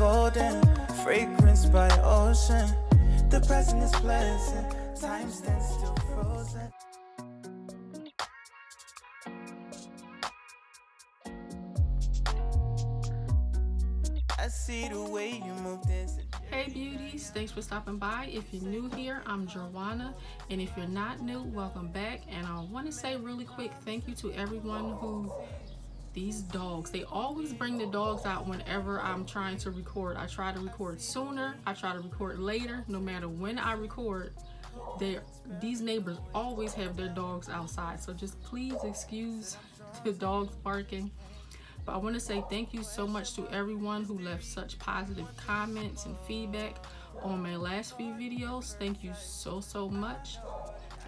golden, fragrance by ocean. The present is pleasant, time stands still frozen. I see the way you move this. Hey beauties, thanks for stopping by. If you're new here, I'm Joanna, and if you're not new, welcome back. And I want to say really quick thank you to everyone who, these dogs, they always bring the dogs out whenever I'm trying to record. I try to record sooner, I try to record later. No matter when I record, these neighbors always have their dogs outside, so just please excuse the dogs barking. But I want to say thank you so much to everyone who left such positive comments and feedback on my last few videos. Thank you so much.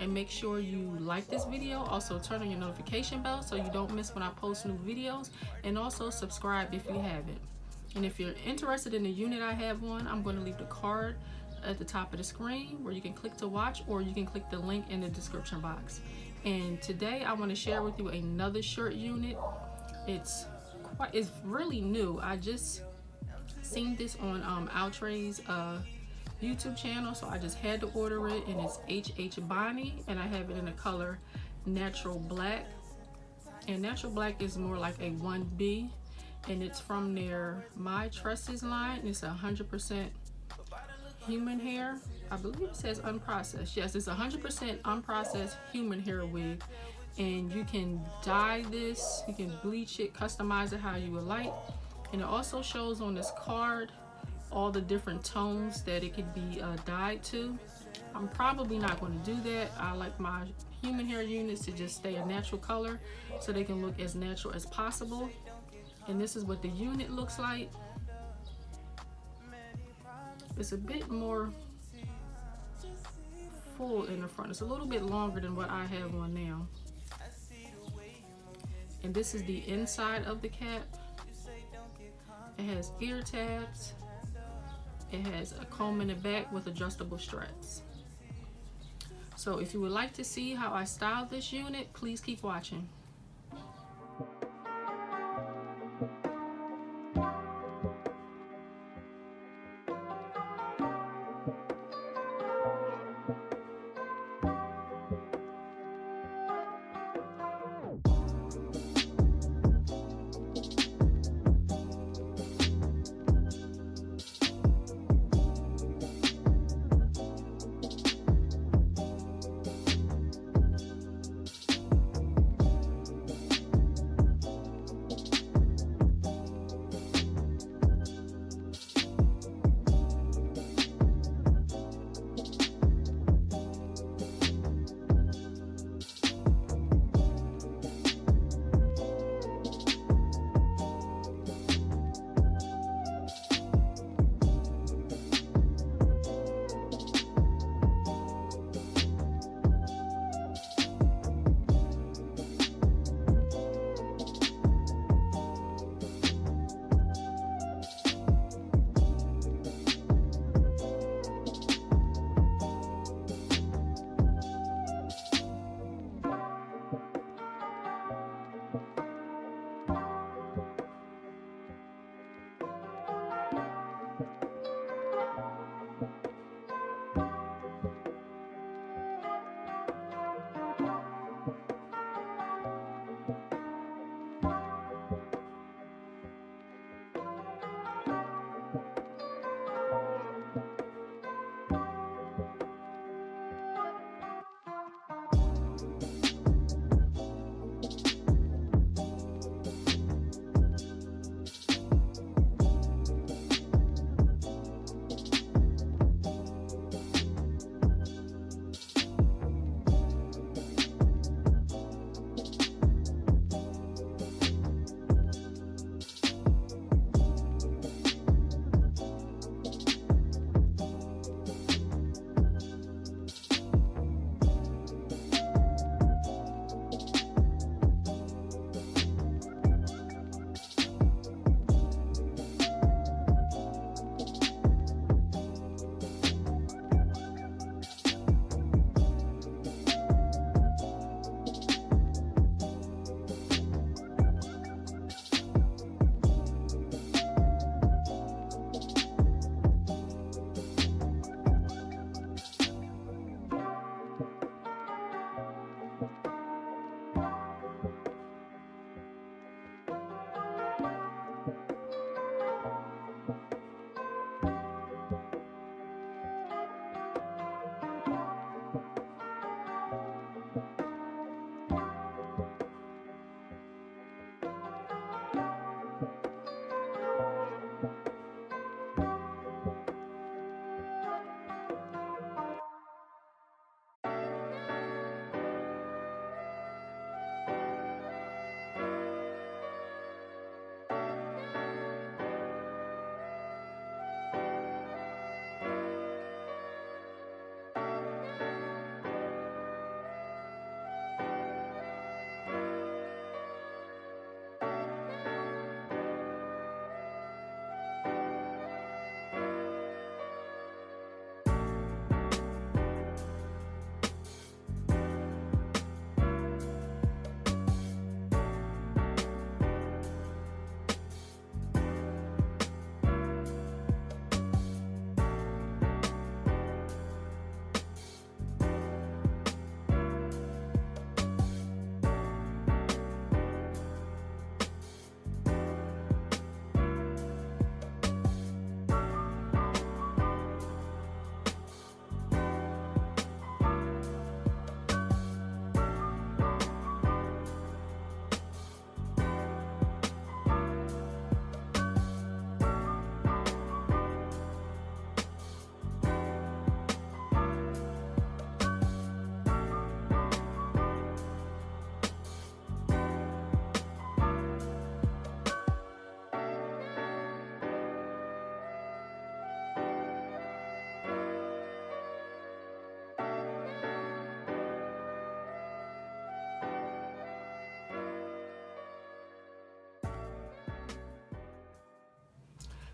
And make sure you like this video. Also turn on your notification bell so you don't miss when I post new videos. And also subscribe if you haven't. And if you're interested in the unit I have on, I'm going to leave the card at the top of the screen where you can click to watch, or you can click the link in the description box. And today I want to share with you another shirt unit. It's really new. I just seen this on OUTRE's YouTube channel, so I just had to order it, and it's HH Bonnie, and I have it in the color Natural Black. And Natural Black is more like a 1B, and it's from their My Tresses line. It's 100% human hair. I believe it says unprocessed. Yes, it's 100% unprocessed human hair wig. And you can dye this, you can bleach it, customize it how you would like. And it also shows on this card all the different tones that it could be dyed to. I'm probably not going to do that. I like my human hair units to just stay a natural color so they can look as natural as possible. And this is what the unit looks like. It's a bit more full in the front. It's a little bit longer than what I have on now. And this is the inside of the cap. It has ear tabs. It has a comb in the back with adjustable straps. So if you would like to see how I style this unit, please keep watching.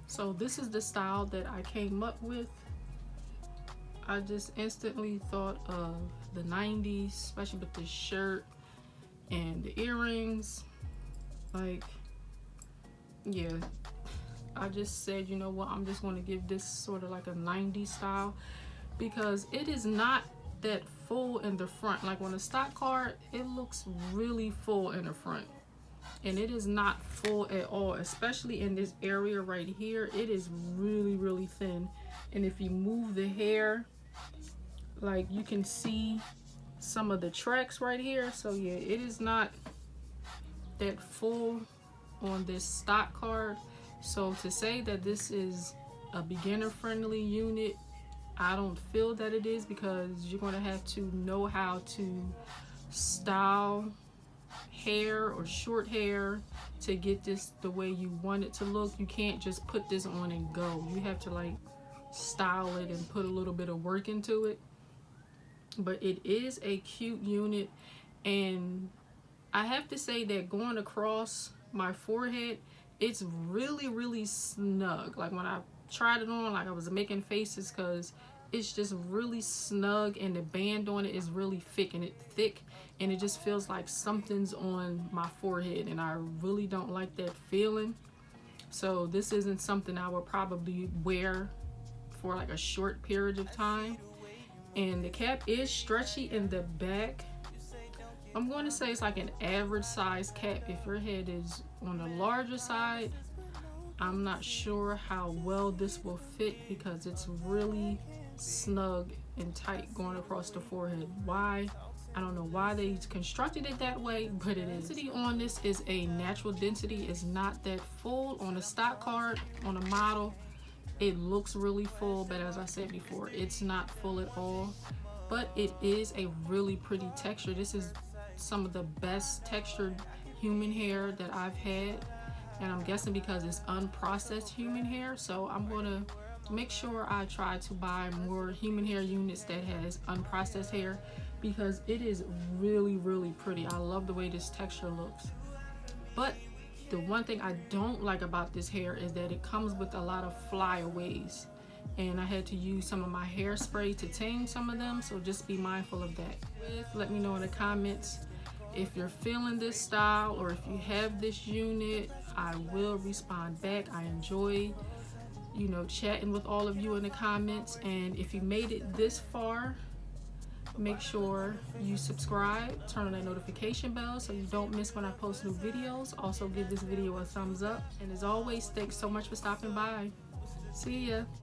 So this is the style that I came up with. I just instantly thought of the 90s, especially with this shirt and the earrings. Like, yeah, I just said, you know what, I'm just going to give this sort of like a 90s style, because it is not that full in the front. Like on a stock card, it looks really full in the front, and it is not full at all, especially in this area right here. It is really, really thin. And if you move the hair, like you can see some of the tracks right here. So yeah, it is not that full on this stock card. So to say that this is a beginner friendly unit, I don't feel that it is, because you're going to have to know how to style hair or short hair to get this the way you want it to look. You can't just put this on and go. You have to like style it and put a little bit of work into it. But it is a cute unit, and I have to say that going across my forehead, it's really, really snug. Like when I tried it on, like I was making faces, because it's just really snug, and the band on it is really thick, and it just feels like something's on my forehead, and I really don't like that feeling. So this isn't something I would probably wear for like a short period of time. And the cap is stretchy in the back. I'm going to say it's like an average size cap. If your head is on the larger side, I'm not sure how well this will fit, because it's really snug and tight going across the forehead. Why? I don't know why they constructed it that way, but it is. Density on this is a natural density. It's not that full. On a stock card, on a model, it looks really full, but as I said before, it's not full at all. But it is a really pretty texture. This is some of the best textured human hair that I've had, and I'm guessing because it's unprocessed human hair. So I'm gonna make sure I try to buy more human hair units that has unprocessed hair, because it is really, really pretty. I love the way this texture looks. But the one thing I don't like about this hair is that it comes with a lot of flyaways, and I had to use some of my hairspray to tame some of them, so just be mindful of that. Let me know in the comments if you're feeling this style, or if you have this unit. I will respond back. I enjoy, you know, chatting with all of you in the comments. And if you made it this far, make sure you subscribe, turn on that notification bell so you don't miss when I post new videos. Also give this video a thumbs up, and as always, thanks so much for stopping by. See ya.